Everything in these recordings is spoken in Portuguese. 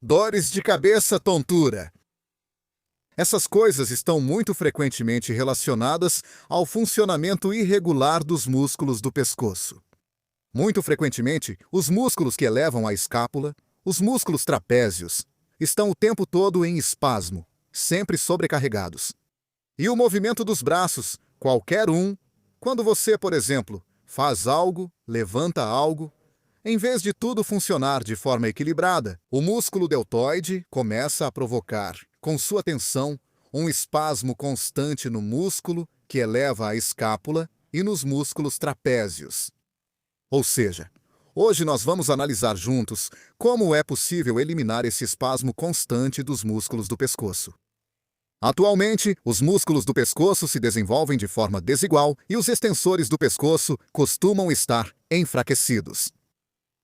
Dores de cabeça, tontura. Essas coisas estão muito frequentemente relacionadas ao funcionamento irregular dos músculos do pescoço. Muito frequentemente, os músculos que elevam a escápula, os músculos trapézios, estão o tempo todo em espasmo, sempre sobrecarregados. E o movimento dos braços, qualquer um, quando você, por exemplo, faz algo, levanta algo, em vez de tudo funcionar de forma equilibrada, o músculo deltoide começa a provocar, com sua tensão, um espasmo constante no músculo que eleva a escápula e nos músculos trapézios. Ou seja, hoje nós vamos analisar juntos como é possível eliminar esse espasmo constante dos músculos do pescoço. Atualmente, os músculos do pescoço se desenvolvem de forma desigual e os extensores do pescoço costumam estar enfraquecidos.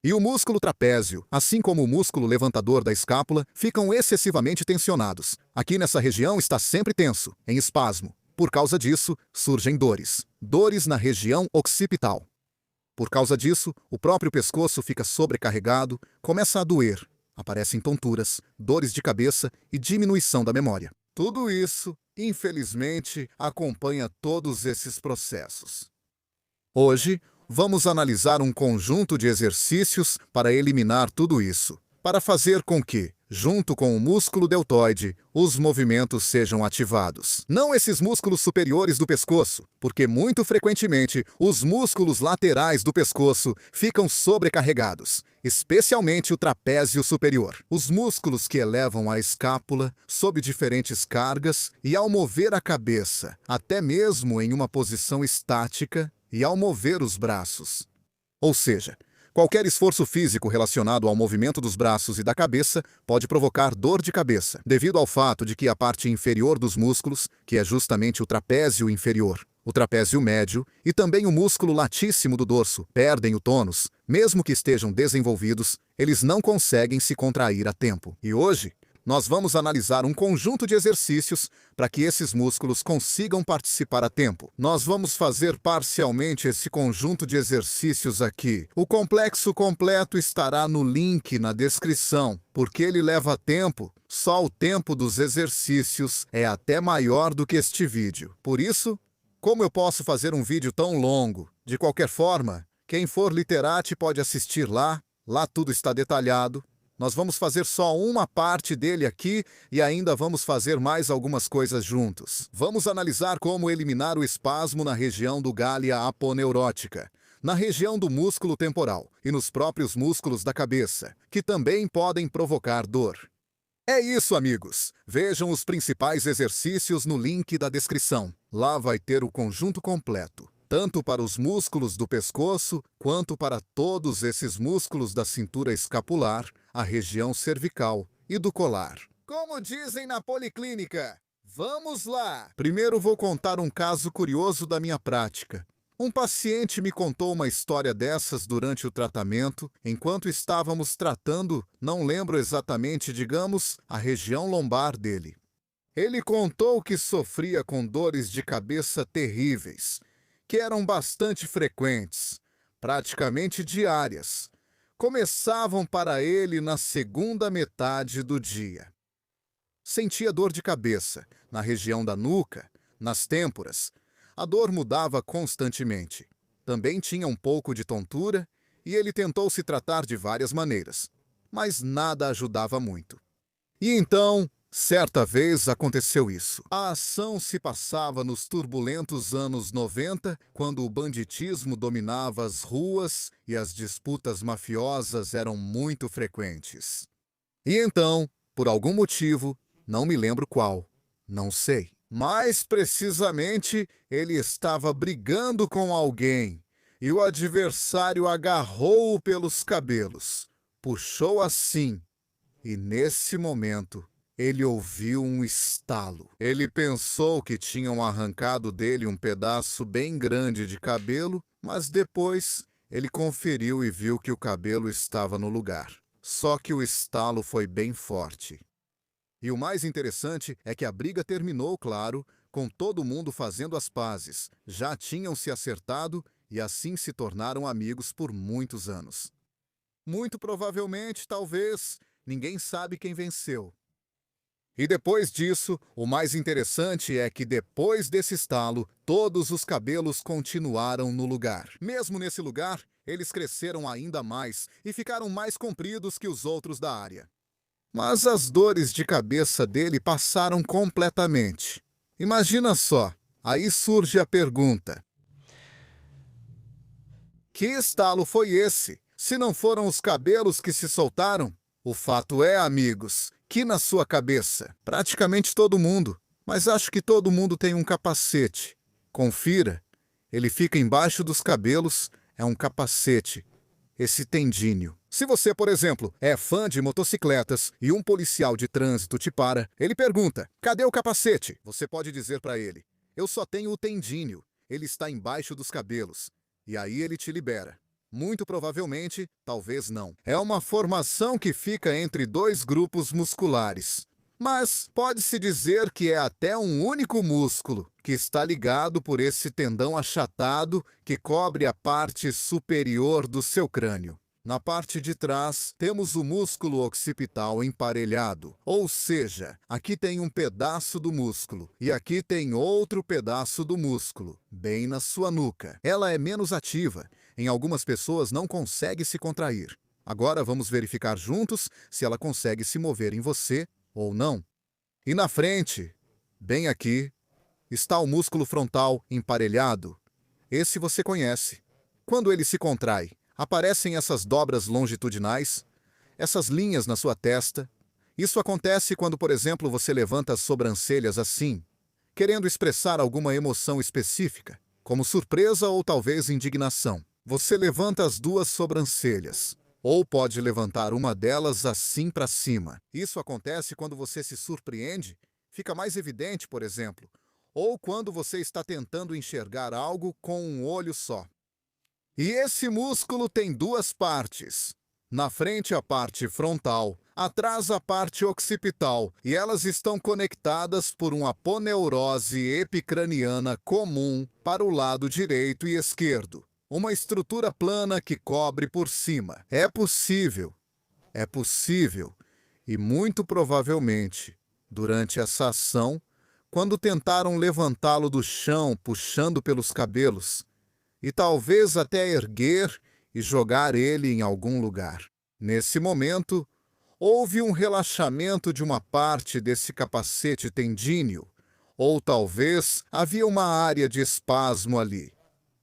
E o músculo trapézio, assim como o músculo levantador da escápula, ficam excessivamente tensionados. Aqui nessa região está sempre tenso, em espasmo. Por causa disso, surgem dores. Dores na região occipital. Por causa disso, o próprio pescoço fica sobrecarregado, começa a doer, aparecem tonturas, dores de cabeça e diminuição da memória. Tudo isso, infelizmente, acompanha todos esses processos. Hoje, vamos analisar um conjunto de exercícios para eliminar tudo isso, para fazer com que, junto com o músculo deltoide, os movimentos sejam ativados. Não esses músculos superiores do pescoço, porque muito frequentemente os músculos laterais do pescoço ficam sobrecarregados, especialmente o trapézio superior. Os músculos que elevam a escápula sob diferentes cargas e ao mover a cabeça, até mesmo em uma posição estática, e ao mover os braços. Ou seja, qualquer esforço físico relacionado ao movimento dos braços e da cabeça pode provocar dor de cabeça, devido ao fato de que a parte inferior dos músculos, que é justamente o trapézio inferior, o trapézio médio e também o músculo latíssimo do dorso, perdem o tônus. Mesmo que estejam desenvolvidos, eles não conseguem se contrair a tempo. E hoje, nós vamos analisar um conjunto de exercícios para que esses músculos consigam participar a tempo. Nós vamos fazer parcialmente esse conjunto de exercícios aqui. O complexo completo estará no link na descrição, porque ele leva tempo. Só o tempo dos exercícios é até maior do que este vídeo. Por isso, como eu posso fazer um vídeo tão longo? De qualquer forma, quem for literate pode assistir lá tudo está detalhado. Nós vamos fazer só uma parte dele aqui e ainda vamos fazer mais algumas coisas juntos. Vamos analisar como eliminar o espasmo na região do gália aponeurótica, na região do músculo temporal e nos próprios músculos da cabeça, que também podem provocar dor. É isso, amigos. Vejam os principais exercícios no link da descrição. Lá vai ter o conjunto completo, tanto para os músculos do pescoço, quanto para todos esses músculos da cintura escapular, a região cervical e do colar. Como dizem na policlínica, vamos lá! Primeiro vou contar um caso curioso da minha prática. Um paciente me contou uma história dessas durante o tratamento, enquanto estávamos tratando, não lembro exatamente, digamos, a região lombar dele. Ele contou que sofria com dores de cabeça terríveis, que eram bastante frequentes, praticamente diárias. Começavam para ele na segunda metade do dia. Sentia dor de cabeça, na região da nuca, nas têmporas. A dor mudava constantemente. Também tinha um pouco de tontura e ele tentou se tratar de várias maneiras, mas nada ajudava muito. E então, certa vez aconteceu isso. A ação se passava nos turbulentos anos 90, quando o banditismo dominava as ruas e as disputas mafiosas eram muito frequentes. E então, por algum motivo, não me lembro qual, não sei. Mais precisamente, ele estava brigando com alguém e o adversário agarrou-o pelos cabelos, puxou assim e, nesse momento, ele ouviu um estalo. Ele pensou que tinham arrancado dele um pedaço bem grande de cabelo, mas depois ele conferiu e viu que o cabelo estava no lugar. Só que o estalo foi bem forte. E o mais interessante é que a briga terminou, claro, com todo mundo fazendo as pazes. Já tinham se acertado e assim se tornaram amigos por muitos anos. Muito provavelmente, talvez, Ninguém sabe quem venceu. E depois disso, o mais interessante é que depois desse estalo, todos os cabelos continuaram no lugar. Mesmo nesse lugar, eles cresceram ainda mais e ficaram mais compridos que os outros da área. Mas as dores de cabeça dele passaram completamente. Imagina só, aí surge a pergunta: que estalo foi esse, se não foram os cabelos que se soltaram? O fato é, amigos, que na sua cabeça, praticamente todo mundo, mas acho que todo mundo tem um capacete. Confira, ele fica embaixo dos cabelos, é um capacete, esse tendíneo. Se você, por exemplo, é fã de motocicletas e um policial de trânsito te para, ele pergunta: cadê o capacete? Você pode dizer para ele: eu só tenho o tendíneo, ele está embaixo dos cabelos. E aí ele te libera. Muito provavelmente, talvez não. É uma formação que fica entre dois grupos musculares. Mas pode-se dizer que é até um único músculo, que está ligado por esse tendão achatado que cobre a parte superior do seu crânio. Na parte de trás, temos o músculo occipital emparelhado, ou seja, aqui tem um pedaço do músculo e aqui tem outro pedaço do músculo, bem na sua nuca. Ela é menos ativa, em algumas pessoas não consegue se contrair. Agora vamos verificar juntos se ela consegue se mover em você ou não. E na frente, bem aqui, está o músculo frontal emparelhado. Esse você conhece. Quando ele se contrai, aparecem essas dobras longitudinais, essas linhas na sua testa. Isso acontece quando, por exemplo, você levanta as sobrancelhas assim, querendo expressar alguma emoção específica, como surpresa ou talvez indignação. Você levanta as duas sobrancelhas, ou pode levantar uma delas assim para cima. Isso acontece quando você se surpreende, fica mais evidente, por exemplo, ou quando você está tentando enxergar algo com um olho só. E esse músculo tem duas partes. Na frente a parte frontal, atrás a parte occipital, e elas estão conectadas por uma aponeurose epicraniana comum para o lado direito e esquerdo. Uma estrutura plana que cobre por cima. É possível, e muito provavelmente, durante essa ação, quando tentaram levantá-lo do chão puxando pelos cabelos, e talvez até erguer e jogar ele em algum lugar. Nesse momento, houve um relaxamento de uma parte desse capacete tendíneo, ou talvez havia uma área de espasmo ali,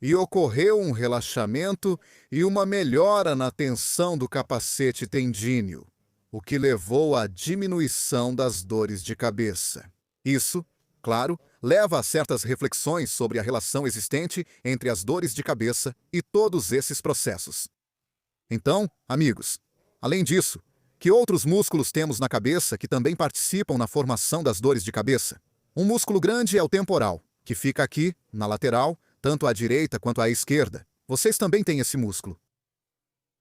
e ocorreu um relaxamento e uma melhora na tensão do capacete tendíneo, o que levou à diminuição das dores de cabeça. Isso, claro, leva a certas reflexões sobre a relação existente entre as dores de cabeça e todos esses processos. Então, amigos, além disso, que outros músculos temos na cabeça que também participam na formação das dores de cabeça? Um músculo grande é o temporal, que fica aqui, na lateral, tanto à direita quanto à esquerda. Vocês também têm esse músculo.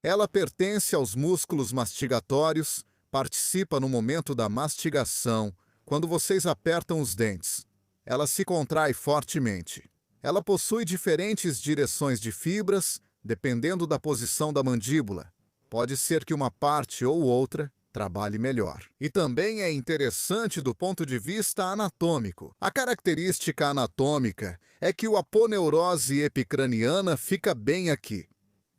Ela pertence aos músculos mastigatórios, participa no momento da mastigação, quando vocês apertam os dentes. Ela se contrai fortemente. Ela possui diferentes direções de fibras, dependendo da posição da mandíbula. Pode ser que uma parte ou outra trabalhe melhor. E também é interessante do ponto de vista anatômico. A característica anatômica é que a aponeurose epicraniana fica bem aqui.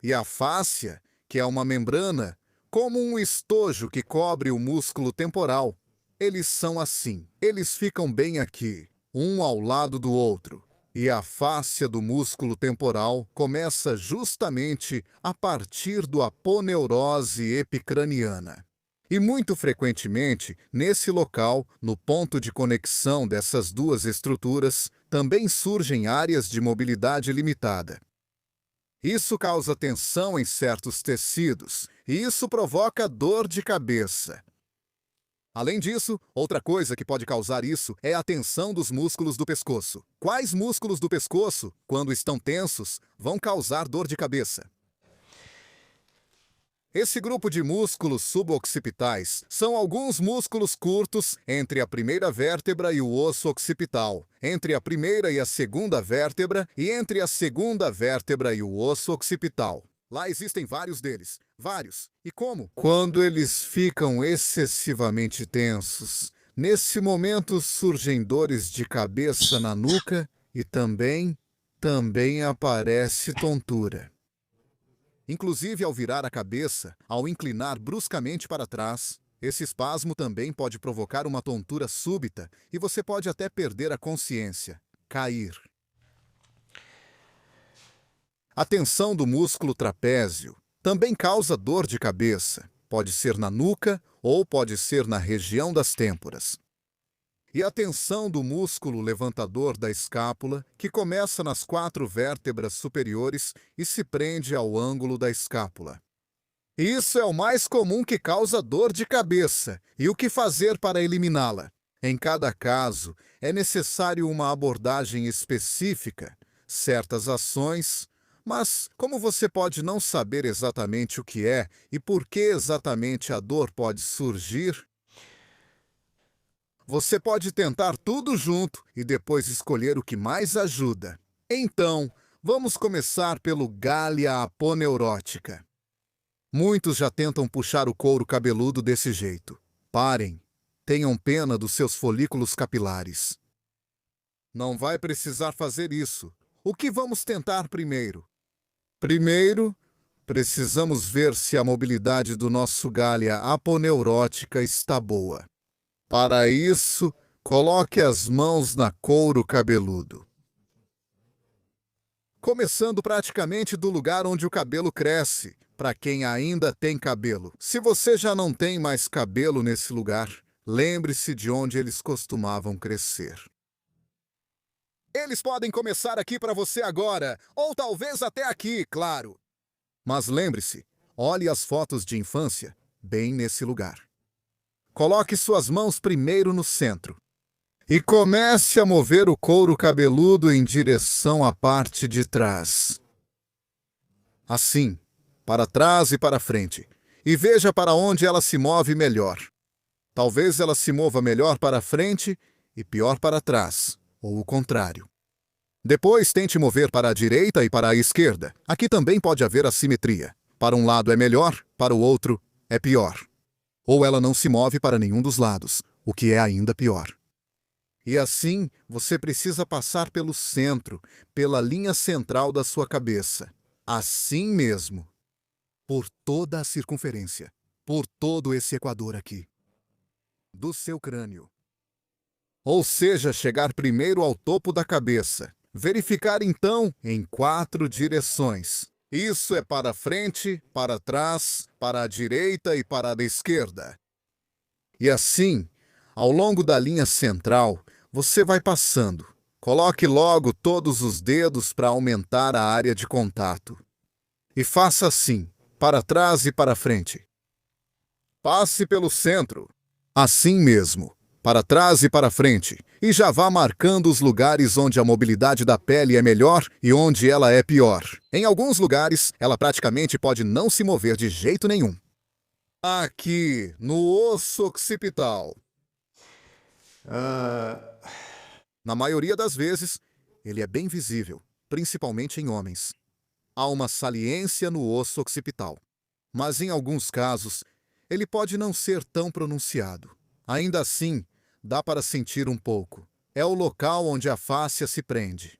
E a fáscia, que é uma membrana, como um estojo que cobre o músculo temporal, eles são assim. Eles ficam bem aqui, um ao lado do outro. E a fáscia do músculo temporal começa justamente a partir do aponeurose epicraniana. E muito frequentemente, nesse local, no ponto de conexão dessas duas estruturas, também surgem áreas de mobilidade limitada. Isso causa tensão em certos tecidos, e isso provoca dor de cabeça. Além disso, outra coisa que pode causar isso é a tensão dos músculos do pescoço. Quais músculos do pescoço, quando estão tensos, vão causar dor de cabeça? Esse grupo de músculos suboccipitais são alguns músculos curtos entre a primeira vértebra e o osso occipital, entre a primeira e a segunda vértebra e entre a segunda vértebra e o osso occipital. Lá existem vários deles. Vários. E como? Quando eles ficam excessivamente tensos, nesse momento surgem dores de cabeça na nuca e também aparece tontura. Inclusive, ao virar a cabeça, ao inclinar bruscamente para trás, esse espasmo também pode provocar uma tontura súbita e você pode até perder a consciência, cair. A tensão do músculo trapézio também causa dor de cabeça. Pode ser na nuca ou pode ser na região das têmporas. E a tensão do músculo levantador da escápula, que começa nas 4 vértebras superiores e se prende ao ângulo da escápula. Isso é o mais comum que causa dor de cabeça. E o que fazer para eliminá-la? Em cada caso, é necessário uma abordagem específica, certas ações. Mas como você pode não saber exatamente o que é e por que exatamente a dor pode surgir? Você pode tentar tudo junto e depois escolher o que mais ajuda. Então, vamos começar pelo Galea aponeurótica. Muitos já tentam puxar o couro cabeludo desse jeito. Parem. Tenham pena dos seus folículos capilares. Não vai precisar fazer isso. O que vamos tentar primeiro? Primeiro, precisamos ver se a mobilidade do nosso Galea aponeurótica está boa. Para isso, coloque as mãos na couro cabeludo. Começando praticamente do lugar onde o cabelo cresce, para quem ainda tem cabelo. Se você já não tem mais cabelo nesse lugar, lembre-se de onde eles costumavam crescer. Eles podem começar aqui para você agora, ou talvez até aqui, claro. Mas lembre-se, olhe as fotos de infância, bem nesse lugar. Coloque suas mãos primeiro no centro. E comece a mover o couro cabeludo em direção à parte de trás. Assim, para trás e para frente. E veja para onde ela se move melhor. Talvez ela se mova melhor para frente e pior para trás, ou o contrário. Depois tente mover para a direita e para a esquerda. Aqui também pode haver assimetria. Para um lado é melhor, para o outro é pior. Ou ela não se move para nenhum dos lados, o que é ainda pior. E assim, você precisa passar pelo centro, pela linha central da sua cabeça. Assim mesmo. Por toda a circunferência. Por todo esse equador aqui. Do seu crânio. Ou seja, chegar primeiro ao topo da cabeça. Verificar então em 4 direções. Isso é para frente, para trás, para a direita e para a esquerda. E assim, ao longo da linha central, você vai passando. Coloque logo todos os dedos para aumentar a área de contato. E faça assim, para trás e para frente. Passe pelo centro. Assim mesmo, para trás e para frente. E já vá marcando os lugares onde a mobilidade da pele é melhor e onde ela é pior. Em alguns lugares, ela praticamente pode não se mover de jeito nenhum. Aqui, no osso occipital. Na maioria das vezes, ele é bem visível, principalmente em homens. Há uma saliência no osso occipital. Mas em alguns casos, ele pode não ser tão pronunciado. Ainda assim, dá para sentir um pouco. É o local onde a fáscia se prende.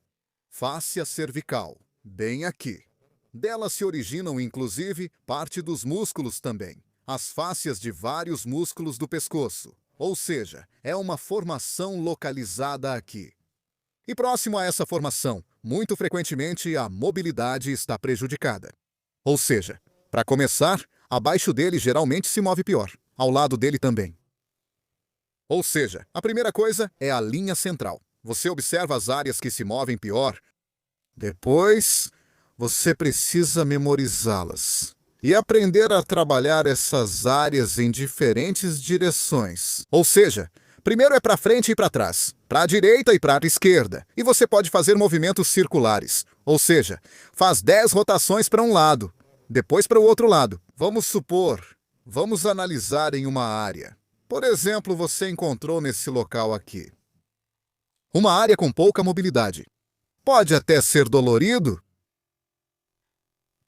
Fáscia cervical, bem aqui. Dela se originam, inclusive, parte dos músculos também. As fáscias de vários músculos do pescoço. Ou seja, é uma formação localizada aqui. E próximo a essa formação, muito frequentemente a mobilidade está prejudicada. Ou seja, para começar, abaixo dele geralmente se move pior. Ao lado dele também. Ou seja, a primeira coisa é a linha central. Você observa as áreas que se movem pior. Depois, você precisa memorizá-las. E aprender a trabalhar essas áreas em diferentes direções. Ou seja, primeiro é para frente e para trás, para a direita e para a esquerda. E você pode fazer movimentos circulares. Ou seja, faz 10 rotações para um lado, depois para o outro lado. Vamos analisar em uma área. Por exemplo, você encontrou nesse local aqui uma área com pouca mobilidade. Pode até ser dolorido.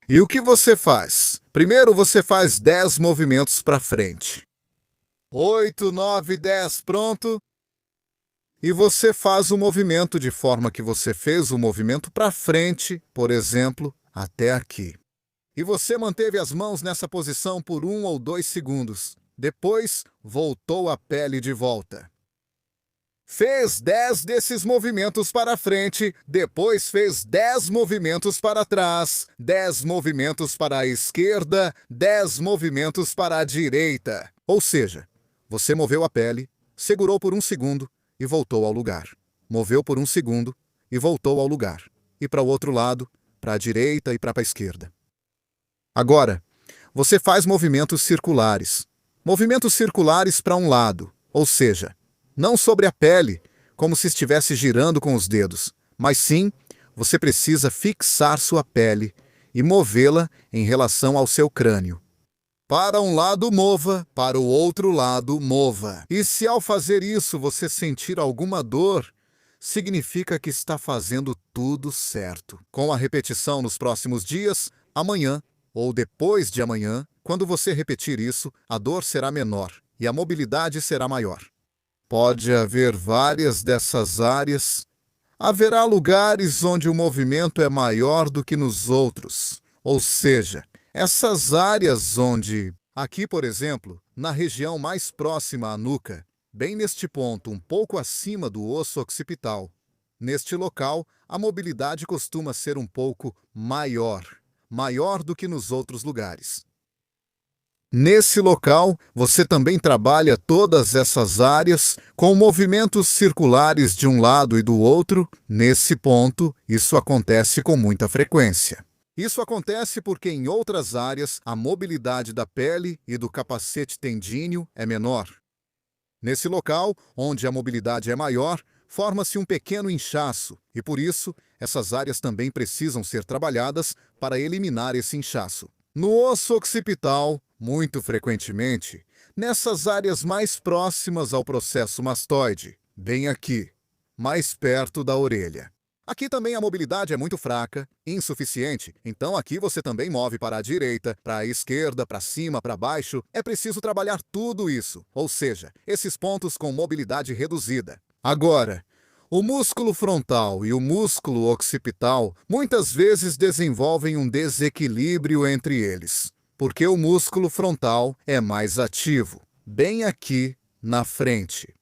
E o que você faz? Primeiro você faz 10 movimentos para frente. 8, 9, 10, pronto. E você faz o movimento de forma que você fez o movimento para frente, por exemplo, até aqui. E você manteve as mãos nessa posição por 1 ou 2 segundos. Depois, voltou a pele de volta. Fez 10 desses movimentos para frente, depois fez 10 movimentos para trás, 10 movimentos para a esquerda, 10 movimentos para a direita. Ou seja, você moveu a pele, segurou por 1 segundo e voltou ao lugar. Moveu por 1 segundo e voltou ao lugar. E para o outro lado, para a direita e para a esquerda. Agora, você faz movimentos circulares. Movimentos circulares para um lado, ou seja, não sobre a pele, como se estivesse girando com os dedos, mas sim, você precisa fixar sua pele e movê-la em relação ao seu crânio. Para um lado, mova, para o outro lado, mova. E se ao fazer isso você sentir alguma dor, significa que está fazendo tudo certo. Com a repetição nos próximos dias, amanhã ou depois de amanhã, quando você repetir isso, a dor será menor e a mobilidade será maior. Pode haver várias dessas áreas. Haverá lugares onde o movimento é maior do que nos outros. Ou seja, essas áreas onde, aqui por exemplo, na região mais próxima à nuca, bem neste ponto, um pouco acima do osso occipital, neste local, a mobilidade costuma ser um pouco maior do que nos outros lugares. Nesse local, você também trabalha todas essas áreas com movimentos circulares de um lado e do outro. Nesse ponto, isso acontece com muita frequência. Isso acontece porque em outras áreas a mobilidade da pele e do capacete tendíneo é menor. Nesse local, onde a mobilidade é maior, forma-se um pequeno inchaço e, por isso, essas áreas também precisam ser trabalhadas para eliminar esse inchaço. No osso occipital, muito frequentemente, nessas áreas mais próximas ao processo mastoide, bem aqui, mais perto da orelha. Aqui também a mobilidade é muito fraca, insuficiente, então aqui você também move para a direita, para a esquerda, para cima, para baixo. É preciso trabalhar tudo isso, ou seja, esses pontos com mobilidade reduzida. Agora, o músculo frontal e o músculo occipital muitas vezes desenvolvem um desequilíbrio entre eles, porque o músculo frontal é mais ativo, bem aqui na frente.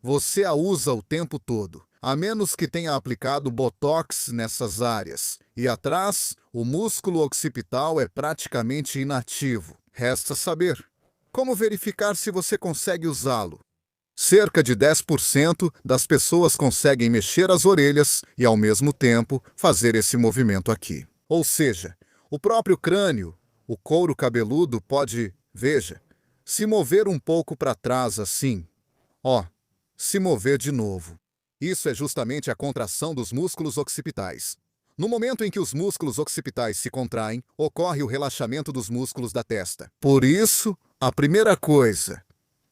Você a usa o tempo todo, a menos que tenha aplicado botox nessas áreas. E atrás, o músculo occipital é praticamente inativo. Resta saber como verificar se você consegue usá-lo. Cerca de 10% das pessoas conseguem mexer as orelhas e, ao mesmo tempo, fazer esse movimento aqui. Ou seja, o próprio crânio, o couro cabeludo pode, veja, se mover um pouco para trás assim. Se mover de novo. Isso é justamente a contração dos músculos occipitais. No momento em que os músculos occipitais se contraem, ocorre o relaxamento dos músculos da testa. Por isso, a primeira coisa,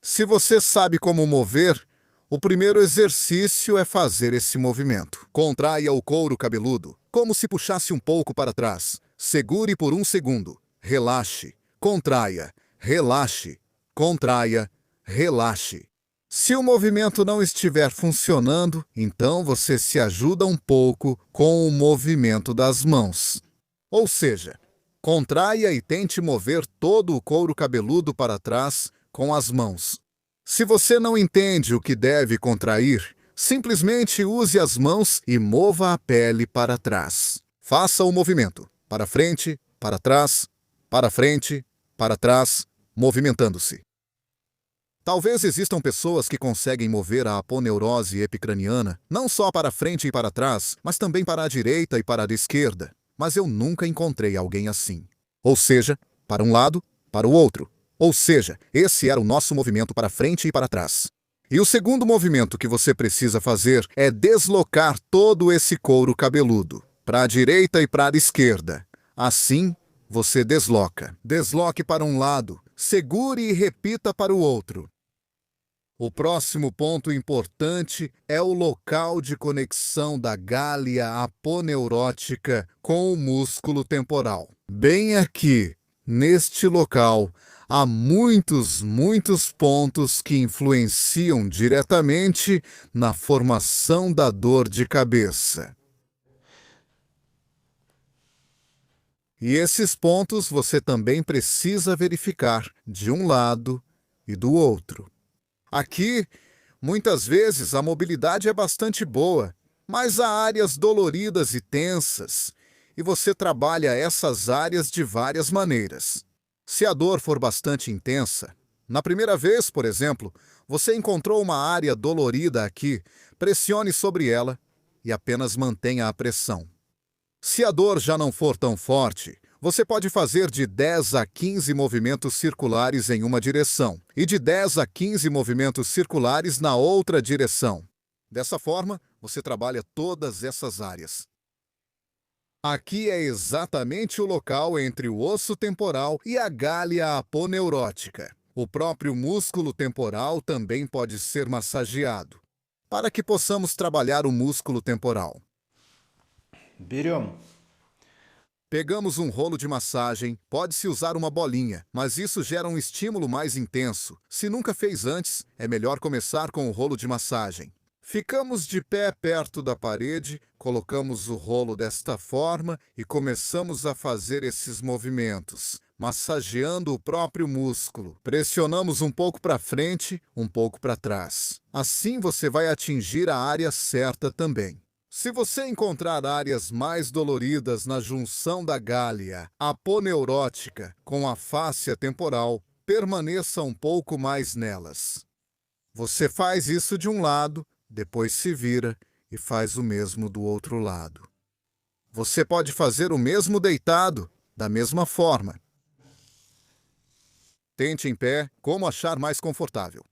se você sabe como mover, o primeiro exercício é fazer esse movimento. Contraia o couro cabeludo, como se puxasse um pouco para trás. Segure por 1 segundo. Relaxe. Contraia. Relaxe. Contraia. Relaxe. Se o movimento não estiver funcionando, então você se ajuda um pouco com o movimento das mãos. Ou seja, contraia e tente mover todo o couro cabeludo para trás com as mãos. Se você não entende o que deve contrair, simplesmente use as mãos e mova a pele para trás. Faça o movimento para frente, para trás, movimentando-se. Talvez existam pessoas que conseguem mover a aponeurose epicraniana não só para frente e para trás, mas também para a direita e para a esquerda. Mas eu nunca encontrei alguém assim. Ou seja, para um lado, para o outro. Ou seja, esse era o nosso movimento para frente e para trás. E o segundo movimento que você precisa fazer é deslocar todo esse couro cabeludo para a direita e para a esquerda. Assim, você desloca. Desloque para um lado, segure e repita para o outro. O próximo ponto importante é o local de conexão da gália aponeurótica com o músculo temporal. Bem aqui, neste local, há muitos pontos que influenciam diretamente na formação da dor de cabeça. E esses pontos você também precisa verificar de um lado e do outro. Aqui, muitas vezes a mobilidade é bastante boa, mas há áreas doloridas e tensas, e você trabalha essas áreas de várias maneiras. Se a dor for bastante intensa, na primeira vez, por exemplo, você encontrou uma área dolorida aqui, pressione sobre ela e apenas mantenha a pressão. Se a dor já não for tão forte, você pode fazer de 10 a 15 movimentos circulares em uma direção e de 10 a 15 movimentos circulares na outra direção. Dessa forma, você trabalha todas essas áreas. Aqui é exatamente o local entre o osso temporal e a gália aponeurótica. O próprio músculo temporal também pode ser massageado, para que possamos trabalhar o músculo temporal. Берем Pegamos um rolo de massagem, pode-se usar uma bolinha, mas isso gera um estímulo mais intenso. Se nunca fez antes, é melhor começar com o rolo de massagem. Ficamos de pé perto da parede, colocamos o rolo desta forma e começamos a fazer esses movimentos, massageando o próprio músculo. Pressionamos um pouco para frente, um pouco para trás. Assim você vai atingir a área certa também. Se você encontrar áreas mais doloridas na junção da gália aponeurótica com a fáscia temporal, permaneça um pouco mais nelas. Você faz isso de um lado, depois se vira e faz o mesmo do outro lado. Você pode fazer o mesmo deitado, da mesma forma. Tente em pé, como achar mais confortável.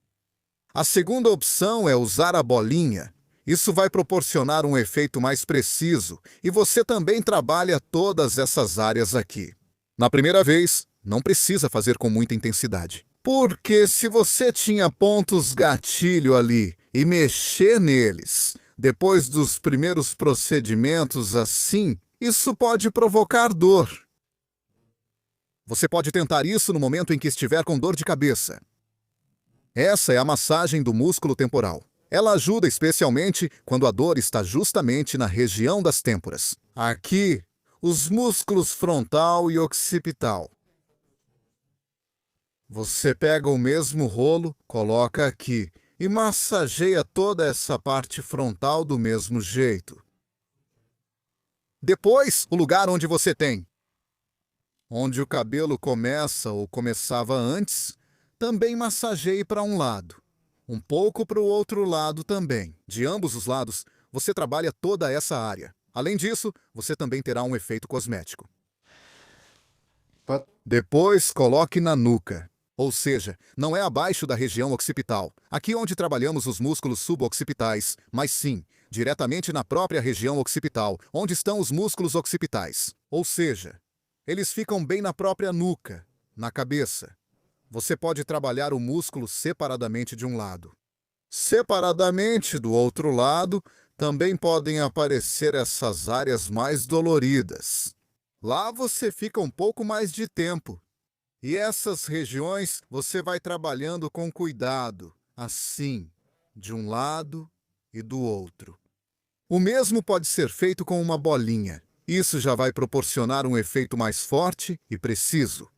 A segunda opção é usar a bolinha. Isso vai proporcionar um efeito mais preciso e você também trabalha todas essas áreas aqui. Na primeira vez, não precisa fazer com muita intensidade. Porque se você tinha pontos gatilho ali e mexer neles, depois dos primeiros procedimentos assim, isso pode provocar dor. Você pode tentar isso no momento em que estiver com dor de cabeça. Essa é a massagem do músculo temporal. Ela ajuda especialmente quando a dor está justamente na região das têmporas. Aqui, os músculos frontal e occipital. Você pega o mesmo rolo, coloca aqui e massageia toda essa parte frontal do mesmo jeito. Depois, o lugar onde você tem. Onde o cabelo começa ou começava antes, também massageie para um lado. Um pouco para o outro lado também. De ambos os lados, você trabalha toda essa área. Além disso, você também terá um efeito cosmético. Depois, coloque na nuca. Ou seja, não é abaixo da região occipital, aqui onde trabalhamos os músculos suboccipitais, mas sim, diretamente na própria região occipital, onde estão os músculos occipitais. Ou seja, eles ficam bem na própria nuca, na cabeça. Você pode trabalhar o músculo separadamente de um lado. Separadamente do outro lado, também podem aparecer essas áreas mais doloridas. Lá você fica um pouco mais de tempo. E essas regiões você vai trabalhando com cuidado, assim, de um lado e do outro. O mesmo pode ser feito com uma bolinha. Isso já vai proporcionar um efeito mais forte e preciso.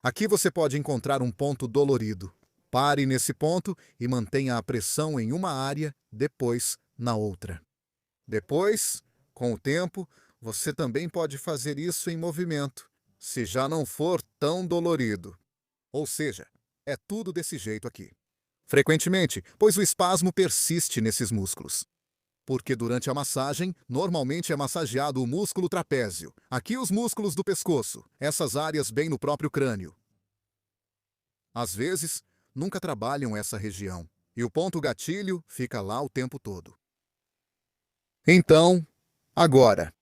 Aqui você pode encontrar um ponto dolorido. Pare nesse ponto e mantenha a pressão em uma área, depois na outra. Depois, com o tempo, você também pode fazer isso em movimento, se já não for tão dolorido. Ou seja, é tudo desse jeito aqui. Frequentemente, pois o espasmo persiste nesses músculos. Porque durante a massagem, normalmente é massageado o músculo trapézio, aqui os músculos do pescoço, essas áreas bem no próprio crânio. Às vezes, nunca trabalham essa região, e o ponto gatilho fica lá o tempo todo. Então, agora,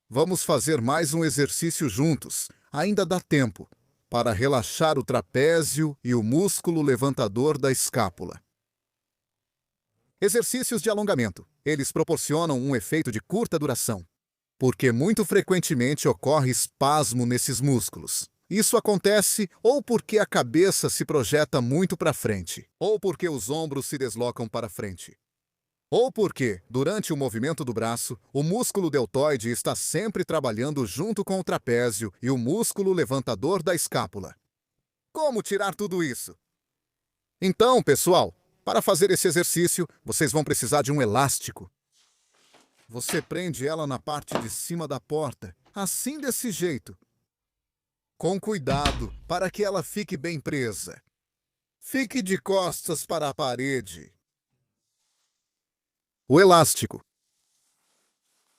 vamos fazer mais um exercício juntos, ainda dá tempo, para relaxar o trapézio e o músculo levantador da escápula. Exercícios de alongamento. Eles proporcionam um efeito de curta duração. porque muito frequentemente ocorre espasmo nesses músculos. Isso acontece ou porque a cabeça se projeta muito para frente, ou porque os ombros se deslocam para frente. Ou porque, durante o movimento do braço, o músculo deltoide está sempre trabalhando junto com o trapézio e o músculo levantador da escápula. Como tirar tudo isso? Então, pessoal, para fazer esse exercício, vocês vão precisar de um elástico. Você prende ela na parte de cima da porta, assim desse jeito. Com cuidado, para que ela fique bem presa. Fique de costas para a parede. O elástico.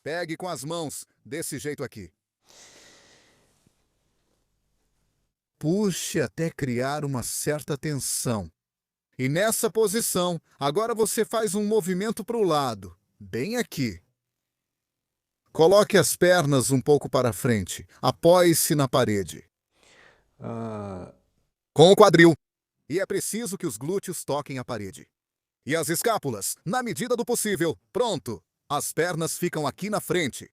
Pegue com as mãos, desse jeito aqui. Puxe até criar uma certa tensão. E nessa posição, agora você faz um movimento para o lado, bem aqui. Coloque as pernas um pouco para frente. Apoie-se na parede. Com o quadril. E é preciso que os glúteos toquem a parede. E as escápulas, na medida do possível. Pronto. As pernas ficam aqui na frente.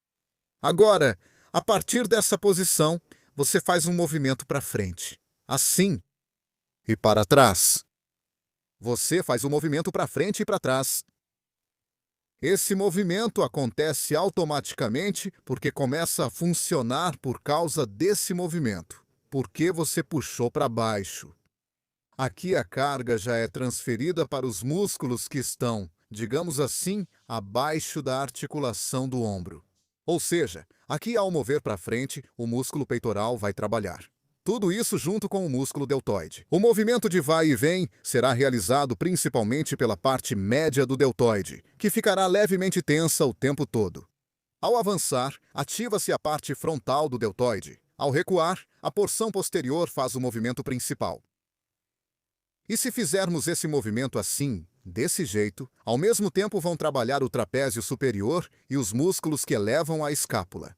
Agora, a partir dessa posição, você faz um movimento para frente. Assim. E para trás. Você faz o movimento para frente e para trás. Esse movimento acontece automaticamente porque começa a funcionar por causa desse movimento, porque você puxou para baixo. Aqui a carga já é transferida para os músculos que estão, digamos assim, abaixo da articulação do ombro. Ou seja, aqui ao mover para frente, o músculo peitoral vai trabalhar. Tudo isso junto com o músculo deltoide. O movimento de vai e vem será realizado principalmente pela parte média do deltoide, que ficará levemente tensa o tempo todo. Ao avançar, ativa-se a parte frontal do deltoide. Ao recuar, a porção posterior faz o movimento principal. E se fizermos esse movimento assim, desse jeito, ao mesmo tempo vão trabalhar o trapézio superior e os músculos que elevam a escápula,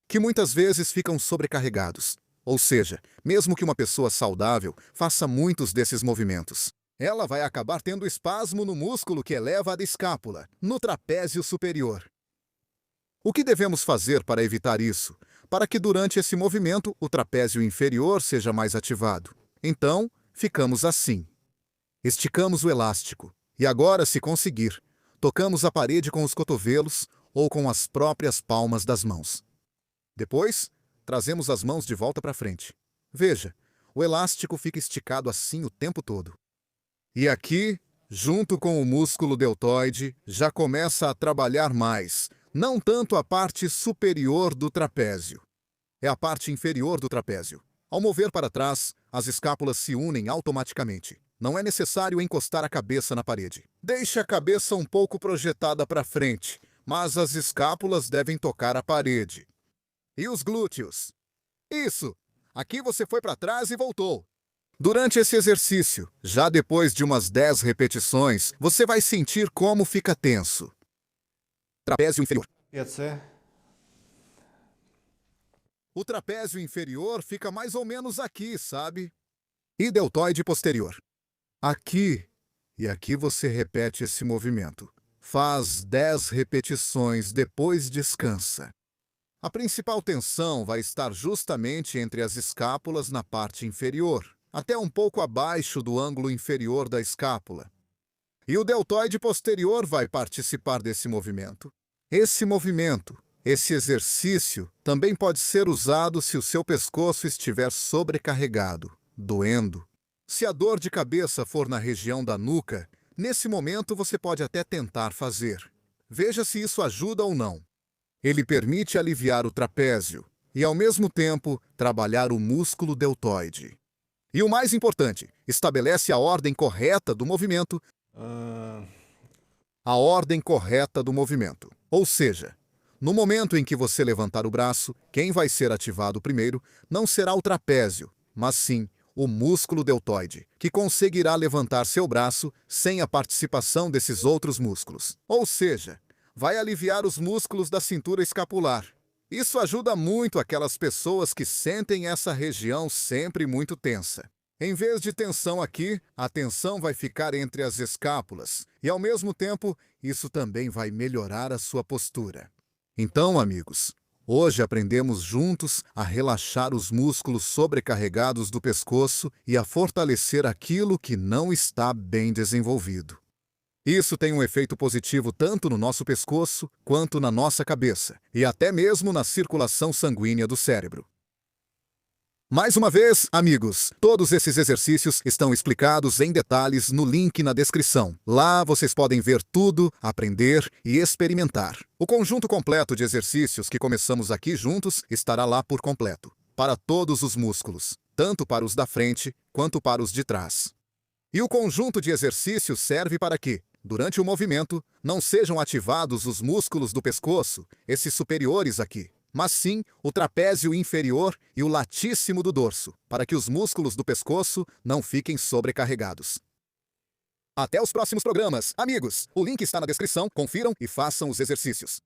que muitas vezes ficam sobrecarregados. Ou seja, mesmo que uma pessoa saudável faça muitos desses movimentos, ela vai acabar tendo espasmo no músculo que eleva a escápula, no trapézio superior. O que devemos fazer para evitar isso? Para que durante esse movimento o trapézio inferior seja mais ativado. Então, ficamos assim. Esticamos o elástico. E agora, se conseguir, tocamos a parede com os cotovelos ou com as próprias palmas das mãos. Depois, trazemos as mãos de volta para frente. Veja, o elástico fica esticado assim o tempo todo. E aqui, junto com o músculo deltoide, já começa a trabalhar mais, não tanto a parte superior do trapézio. É a parte inferior do trapézio. Ao mover para trás, as escápulas se unem automaticamente. Não é necessário encostar a cabeça na parede. Deixe a cabeça um pouco projetada para frente, mas as escápulas devem tocar a parede. E os glúteos? Isso! Aqui você foi para trás e voltou. Durante esse exercício, já depois de umas 10 repetições, você vai sentir como fica tenso. Trapézio inferior. O trapézio inferior fica mais ou menos aqui, sabe? E deltoide posterior. Aqui. E aqui você repete esse movimento. Faz 10 repetições, depois descansa. A principal tensão vai estar justamente entre as escápulas na parte inferior, até um pouco abaixo do ângulo inferior da escápula. E o deltoide posterior vai participar desse movimento. Esse exercício, também pode ser usado se o seu pescoço estiver sobrecarregado, doendo. Se a dor de cabeça for na região da nuca, nesse momento você pode até tentar fazer. Veja se isso ajuda ou não. Ele permite aliviar o trapézio e, ao mesmo tempo, trabalhar o músculo deltoide. E o mais importante, estabelece a ordem correta do movimento. A ordem correta do movimento. Ou seja, no momento em que você levantar o braço, quem vai ser ativado primeiro não será o trapézio, mas sim o músculo deltoide, que conseguirá levantar seu braço sem a participação desses outros músculos. Ou seja, vai aliviar os músculos da cintura escapular. Isso ajuda muito aquelas pessoas que sentem essa região sempre muito tensa. Em vez de tensão aqui, a tensão vai ficar entre as escápulas e, ao mesmo tempo, isso também vai melhorar a sua postura. Então, amigos, hoje aprendemos juntos a relaxar os músculos sobrecarregados do pescoço e a fortalecer aquilo que não está bem desenvolvido. Isso tem um efeito positivo tanto no nosso pescoço quanto na nossa cabeça e até mesmo na circulação sanguínea do cérebro. Mais uma vez, amigos, todos esses exercícios estão explicados em detalhes no link na descrição. Lá vocês podem ver tudo, aprender e experimentar. O conjunto completo de exercícios que começamos aqui juntos estará lá por completo, para todos os músculos, tanto para os da frente quanto para os de trás. E o conjunto de exercícios serve para que, durante o movimento, não sejam ativados os músculos do pescoço, esses superiores aqui, mas sim o trapézio inferior e o latíssimo do dorso, para que os músculos do pescoço não fiquem sobrecarregados. Até os próximos programas. Amigos, o link está na descrição, confiram e façam os exercícios.